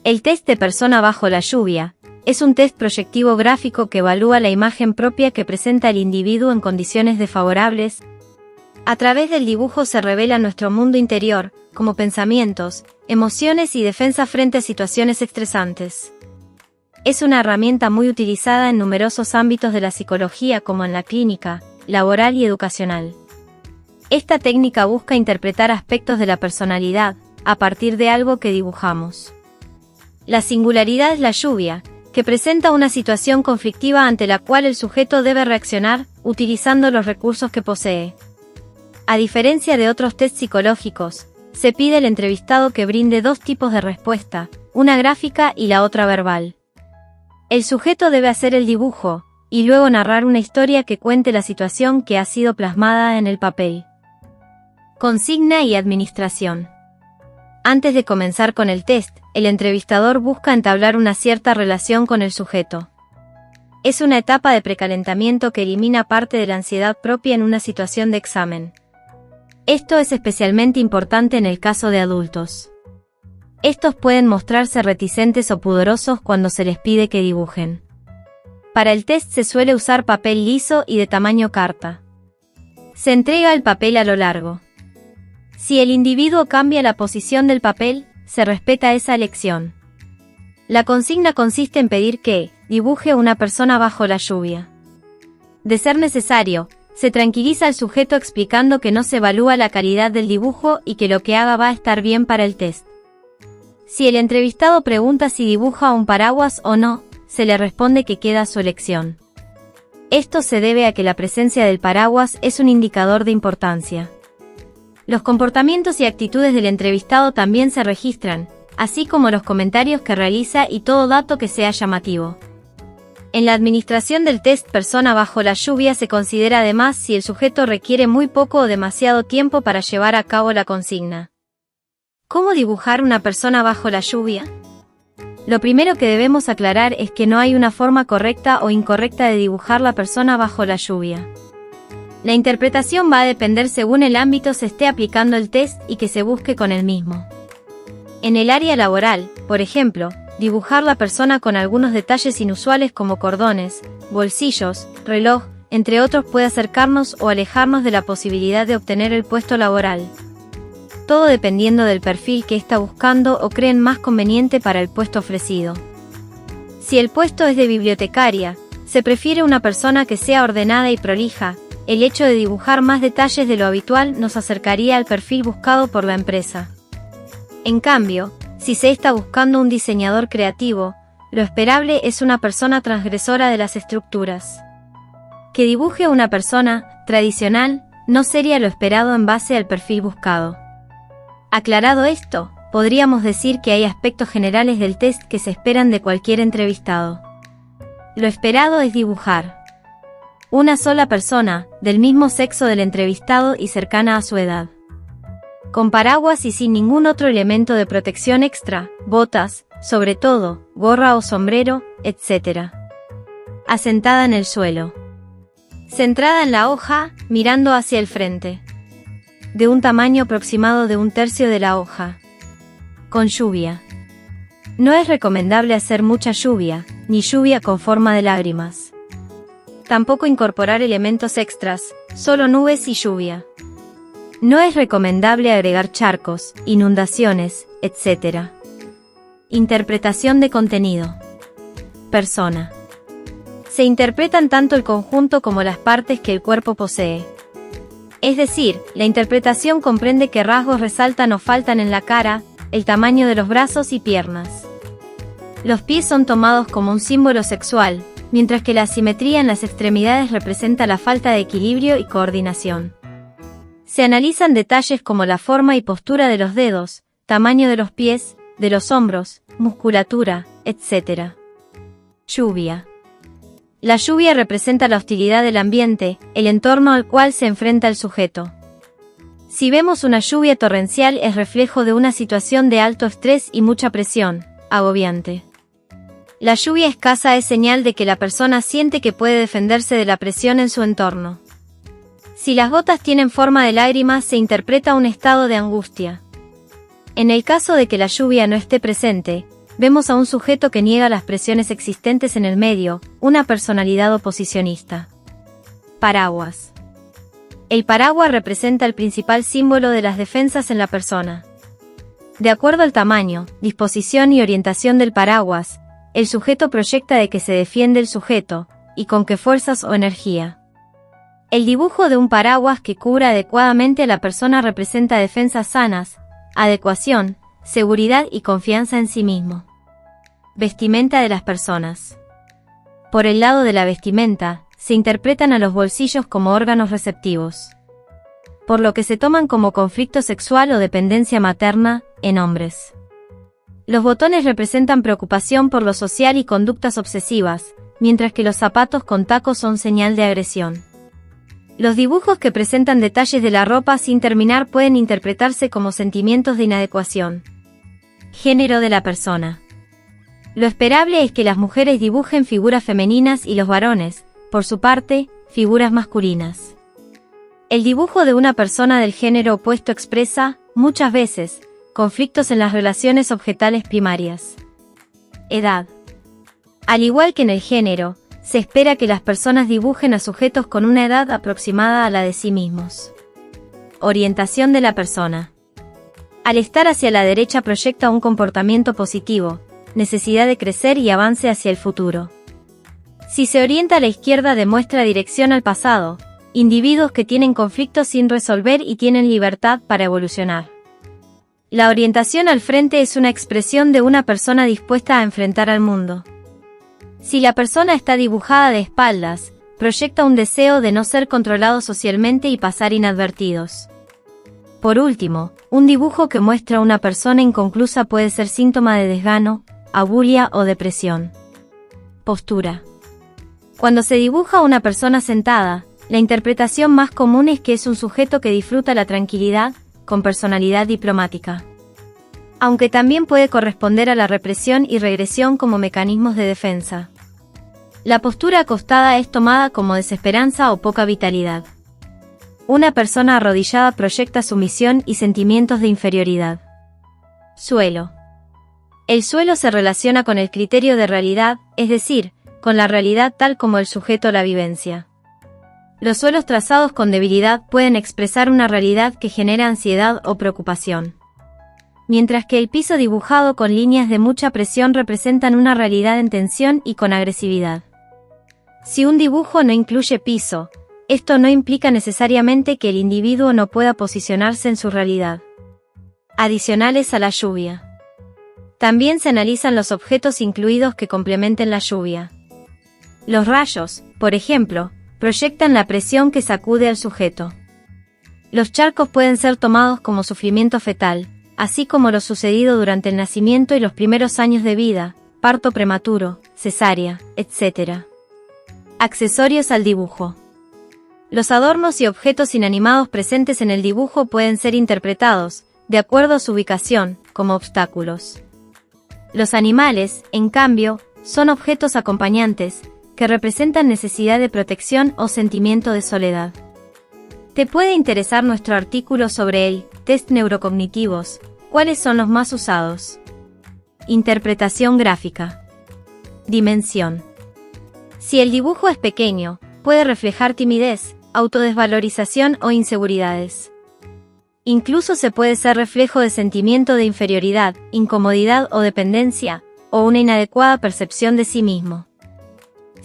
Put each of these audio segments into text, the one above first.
El test de persona bajo la lluvia es un test proyectivo gráfico que evalúa la imagen propia que presenta el individuo en condiciones desfavorables. A través del dibujo se revela nuestro mundo interior, como pensamientos, emociones y defensa frente a situaciones estresantes. Es una herramienta muy utilizada en numerosos ámbitos de la psicología como en la clínica, laboral y educacional. Esta técnica busca interpretar aspectos de la personalidad a partir de algo que dibujamos. La singularidad es la lluvia, que presenta una situación conflictiva ante la cual el sujeto debe reaccionar, utilizando los recursos que posee. A diferencia de otros tests psicológicos, se pide al entrevistado que brinde dos tipos de respuesta, una gráfica y la otra verbal. El sujeto debe hacer el dibujo, y luego narrar una historia que cuente la situación que ha sido plasmada en el papel. Consigna y administración. Antes de comenzar con el test, el entrevistador busca entablar una cierta relación con el sujeto. Es una etapa de precalentamiento que elimina parte de la ansiedad propia en una situación de examen. Esto es especialmente importante en el caso de adultos. Estos pueden mostrarse reticentes o pudorosos cuando se les pide que dibujen. Para el test se suele usar papel liso y de tamaño carta. Se entrega el papel a lo largo. Si el individuo cambia la posición del papel, se respeta esa elección. La consigna consiste en pedir que dibuje a una persona bajo la lluvia. De ser necesario, se tranquiliza al sujeto explicando que no se evalúa la calidad del dibujo y que lo que haga va a estar bien para el test. Si el entrevistado pregunta si dibuja un paraguas o no, se le responde que queda a su elección. Esto se debe a que la presencia del paraguas es un indicador de importancia. Los comportamientos y actitudes del entrevistado también se registran, así como los comentarios que realiza y todo dato que sea llamativo. En la administración del test persona bajo la lluvia se considera además si el sujeto requiere muy poco o demasiado tiempo para llevar a cabo la consigna. ¿Cómo dibujar una persona bajo la lluvia? Lo primero que debemos aclarar es que no hay una forma correcta o incorrecta de dibujar la persona bajo la lluvia. La interpretación va a depender según el ámbito se esté aplicando el test y que se busque con el mismo. En el área laboral, por ejemplo, dibujar la persona con algunos detalles inusuales como cordones, bolsillos, reloj, entre otros puede acercarnos o alejarnos de la posibilidad de obtener el puesto laboral. Todo dependiendo del perfil que está buscando o creen más conveniente para el puesto ofrecido. Si el puesto es de bibliotecaria, se prefiere una persona que sea ordenada y prolija. El hecho de dibujar más detalles de lo habitual nos acercaría al perfil buscado por la empresa. En cambio, si se está buscando un diseñador creativo, lo esperable es una persona transgresora de las estructuras. Que dibuje una persona tradicional no sería lo esperado en base al perfil buscado. Aclarado esto, podríamos decir que hay aspectos generales del test que se esperan de cualquier entrevistado. Lo esperado es dibujar una sola persona, del mismo sexo del entrevistado y cercana a su edad. Con paraguas y sin ningún otro elemento de protección extra, botas, sobre todo, gorra o sombrero, etc. Asentada en el suelo. Centrada en la hoja, mirando hacia el frente. De un tamaño aproximado de 1/3 de la hoja. Con lluvia. No es recomendable hacer mucha lluvia, ni lluvia con forma de lágrimas. Tampoco incorporar elementos extras, solo nubes y lluvia. No es recomendable agregar charcos, inundaciones, etc. Interpretación de contenido. Persona. Se interpretan tanto el conjunto como las partes que el cuerpo posee. Es decir, la interpretación comprende qué rasgos resaltan o faltan en la cara, el tamaño de los brazos y piernas. Los pies son tomados como un símbolo sexual, mientras que la asimetría en las extremidades representa la falta de equilibrio y coordinación. Se analizan detalles como la forma y postura de los dedos, tamaño de los pies, de los hombros, musculatura, etc. Lluvia. La lluvia representa la hostilidad del ambiente, el entorno al cual se enfrenta el sujeto. Si vemos una lluvia torrencial es reflejo de una situación de alto estrés y mucha presión, agobiante. La lluvia escasa es señal de que la persona siente que puede defenderse de la presión en su entorno. Si las gotas tienen forma de lágrimas se interpreta un estado de angustia. En el caso de que la lluvia no esté presente, vemos a un sujeto que niega las presiones existentes en el medio, una personalidad oposicionista. Paraguas. El paraguas representa el principal símbolo de las defensas en la persona. De acuerdo al tamaño, disposición y orientación del paraguas, el sujeto proyecta de que se defiende el sujeto, y con qué fuerzas o energía. El dibujo de un paraguas que cubra adecuadamente a la persona representa defensas sanas, adecuación, seguridad y confianza en sí mismo. Vestimenta de las personas. Por el lado de la vestimenta, se interpretan a los bolsillos como órganos receptivos, por lo que se toman como conflicto sexual o dependencia materna, en hombres. Los botones representan preocupación por lo social y conductas obsesivas, mientras que los zapatos con tacos son señal de agresión. Los dibujos que presentan detalles de la ropa sin terminar pueden interpretarse como sentimientos de inadecuación. Género de la persona. Lo esperable es que las mujeres dibujen figuras femeninas y los varones, por su parte, figuras masculinas. El dibujo de una persona del género opuesto expresa, muchas veces, conflictos en las relaciones objetales primarias. Edad. Al igual que en el género, se espera que las personas dibujen a sujetos con una edad aproximada a la de sí mismos. Orientación de la persona. Al estar hacia la derecha proyecta un comportamiento positivo, necesidad de crecer y avance hacia el futuro. Si se orienta a la izquierda demuestra dirección al pasado, individuos que tienen conflictos sin resolver y tienen libertad para evolucionar. La orientación al frente es una expresión de una persona dispuesta a enfrentar al mundo. Si la persona está dibujada de espaldas, proyecta un deseo de no ser controlado socialmente y pasar inadvertidos. Por último, un dibujo que muestra a una persona inconclusa puede ser síntoma de desgano, abulia o depresión. Postura. Cuando se dibuja a una persona sentada, la interpretación más común es que es un sujeto que disfruta la tranquilidad, con personalidad diplomática. Aunque también puede corresponder a la represión y regresión como mecanismos de defensa. La postura acostada es tomada como desesperanza o poca vitalidad. Una persona arrodillada proyecta sumisión y sentimientos de inferioridad. Suelo. El suelo se relaciona con el criterio de realidad, es decir, con la realidad tal como el sujeto la vivencia. Los suelos trazados con debilidad pueden expresar una realidad que genera ansiedad o preocupación. Mientras que el piso dibujado con líneas de mucha presión representan una realidad en tensión y con agresividad. Si un dibujo no incluye piso, esto no implica necesariamente que el individuo no pueda posicionarse en su realidad. Adicionales a la lluvia. También se analizan los objetos incluidos que complementen la lluvia. Los rayos, por ejemplo, proyectan la presión que sacude al sujeto. Los charcos pueden ser tomados como sufrimiento fetal, así como lo sucedido durante el nacimiento y los primeros años de vida, parto prematuro, cesárea, etc. Accesorios al dibujo. Los adornos y objetos inanimados presentes en el dibujo pueden ser interpretados, de acuerdo a su ubicación, como obstáculos. Los animales, en cambio, son objetos acompañantes, que representan necesidad de protección o sentimiento de soledad. Te puede interesar nuestro artículo sobre el test neurocognitivos. ¿Cuáles son los más usados? Interpretación gráfica. Dimensión. Si el dibujo es pequeño, puede reflejar timidez, autodesvalorización o inseguridades. Incluso se puede ser reflejo de sentimiento de inferioridad, incomodidad o dependencia, o una inadecuada percepción de sí mismo.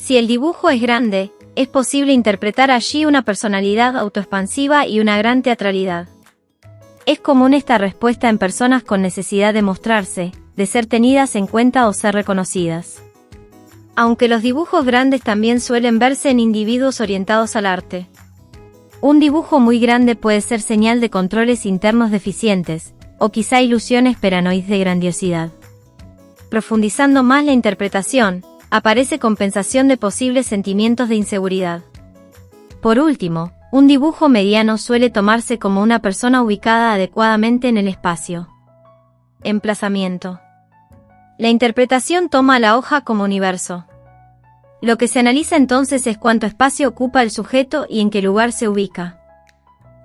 Si el dibujo es grande, es posible interpretar allí una personalidad autoexpansiva y una gran teatralidad. Es común esta respuesta en personas con necesidad de mostrarse, de ser tenidas en cuenta o ser reconocidas. Aunque los dibujos grandes también suelen verse en individuos orientados al arte. Un dibujo muy grande puede ser señal de controles internos deficientes, o quizá ilusiones paranoides de grandiosidad. Profundizando más la interpretación, aparece compensación de posibles sentimientos de inseguridad. Por último, un dibujo mediano suele tomarse como una persona ubicada adecuadamente en el espacio. Emplazamiento. La interpretación toma la hoja como universo. Lo que se analiza entonces es cuánto espacio ocupa el sujeto y en qué lugar se ubica.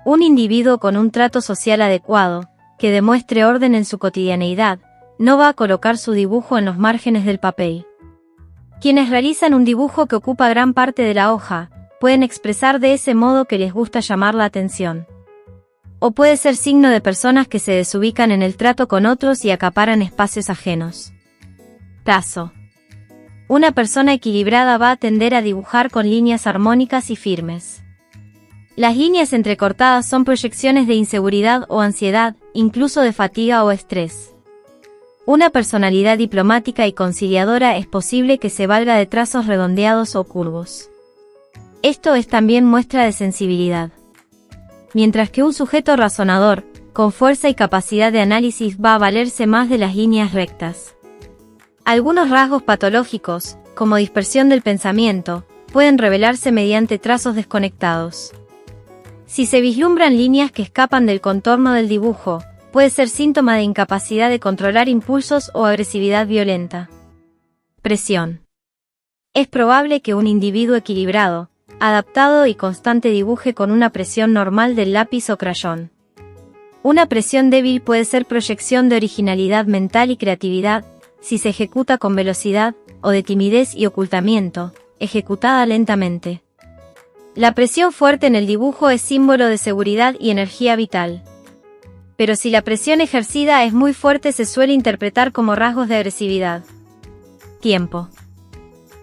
Un individuo con un trato social adecuado, que demuestre orden en su cotidianeidad, no va a colocar su dibujo en los márgenes del papel. Quienes realizan un dibujo que ocupa gran parte de la hoja, pueden expresar de ese modo que les gusta llamar la atención. O puede ser signo de personas que se desubican en el trato con otros y acaparan espacios ajenos. Trazo. Una persona equilibrada va a tender a dibujar con líneas armónicas y firmes. Las líneas entrecortadas son proyecciones de inseguridad o ansiedad, incluso de fatiga o estrés. Una personalidad diplomática y conciliadora es posible que se valga de trazos redondeados o curvos. Esto es también muestra de sensibilidad. Mientras que un sujeto razonador, con fuerza y capacidad de análisis va a valerse más de las líneas rectas. Algunos rasgos patológicos, como dispersión del pensamiento, pueden revelarse mediante trazos desconectados. Si se vislumbran líneas que escapan del contorno del dibujo, puede ser síntoma de incapacidad de controlar impulsos o agresividad violenta. Presión. Es probable que un individuo equilibrado, adaptado y constante dibuje con una presión normal del lápiz o crayón. Una presión débil puede ser proyección de originalidad mental y creatividad, si se ejecuta con velocidad, o de timidez y ocultamiento, ejecutada lentamente. La presión fuerte en el dibujo es símbolo de seguridad y energía vital. Pero si la presión ejercida es muy fuerte se suele interpretar como rasgos de agresividad. Tiempo.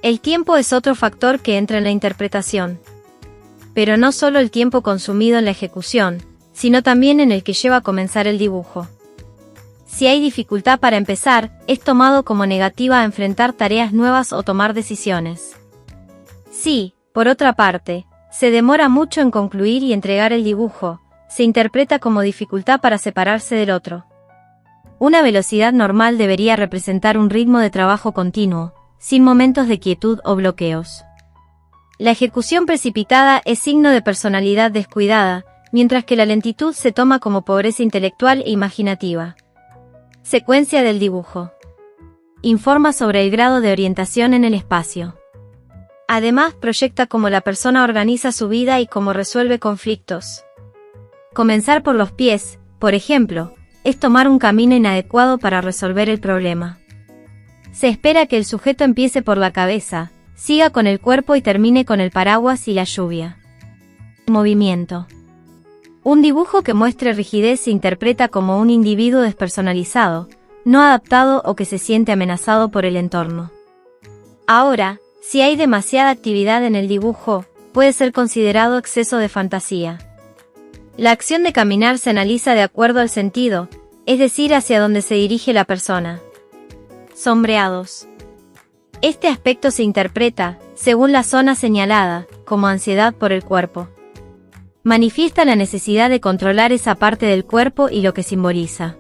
El tiempo es otro factor que entra en la interpretación. Pero no solo el tiempo consumido en la ejecución, sino también en el que lleva a comenzar el dibujo. Si hay dificultad para empezar, es tomado como negativa a enfrentar tareas nuevas o tomar decisiones. Si, por otra parte, se demora mucho en concluir y entregar el dibujo, se interpreta como dificultad para separarse del otro. Una velocidad normal debería representar un ritmo de trabajo continuo, sin momentos de quietud o bloqueos. La ejecución precipitada es signo de personalidad descuidada, mientras que la lentitud se toma como pobreza intelectual e imaginativa. Secuencia del dibujo. Informa sobre el grado de orientación en el espacio. Además, proyecta cómo la persona organiza su vida y cómo resuelve conflictos. Comenzar por los pies, por ejemplo, es tomar un camino inadecuado para resolver el problema. Se espera que el sujeto empiece por la cabeza, siga con el cuerpo y termine con el paraguas y la lluvia. Movimiento. Un dibujo que muestre rigidez se interpreta como un individuo despersonalizado, no adaptado o que se siente amenazado por el entorno. Ahora, si hay demasiada actividad en el dibujo, puede ser considerado exceso de fantasía. La acción de caminar se analiza de acuerdo al sentido, es decir, hacia donde se dirige la persona. Sombreados. Este aspecto se interpreta, según la zona señalada, como ansiedad por el cuerpo. Manifiesta la necesidad de controlar esa parte del cuerpo y lo que simboliza.